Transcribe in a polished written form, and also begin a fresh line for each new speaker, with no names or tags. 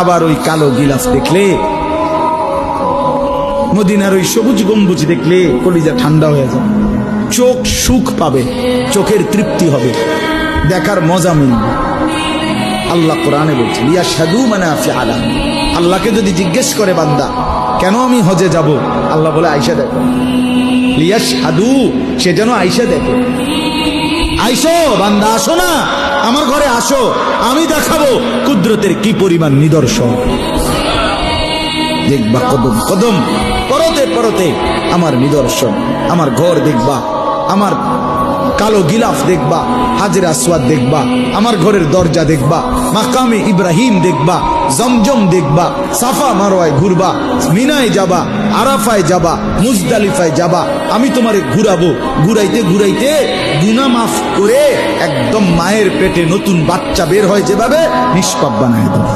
আবার ওই কালো গিলাফ দেখলে, মদিনার ওই সবুজ গম্বুজ দেখলে কলিজা ঠান্ডা হয়ে যাবে, চোখ সুখ পাবে, চোখের তৃপ্তি হবে, দেখার মজা মিলবে। আল্লাহ কোরআনে বলছে লিয়াশহাদু মানাফিআ লাহুম। আল্লাহকে যদি জিজ্ঞেস করে বান্দা কেন আমি হজে যাব, আল্লাহ বলে আয়েশা দেখো, লিয়াশহাদু, সে যেন আয়েশা দেখে। আইসো বান্দা, আসো না আমার ঘরে, আসো, আমি দেখাবো কুদরতের কি পরিমাণ নিদর্শন। দেখবা কদম কদম, পরতে পরতে আমার নিদর্শন, আমার ঘর দেখবা, আমার কালো গিলাফ দেখবা, হাজরে আসওয়াদ দেখবা, আমার ঘরের দরজা দেখবা, মাকামে ইব্রাহিম দেখবা, জমজম দেখবা, সাফা মারওয়ায় ঘুরবা, মিনায় যাবা, আরাফায় যাবা, মুজদালিফায় যাবা, আমি তোমারে ঘুরাবো, ঘুরাইতে ঘুরাইতে গুনাহ মাফ করে একদম মায়ের পেটে নতুন বাচ্চা বের হয় যেভাবে, নিষ্পাপ বানায় দেবো।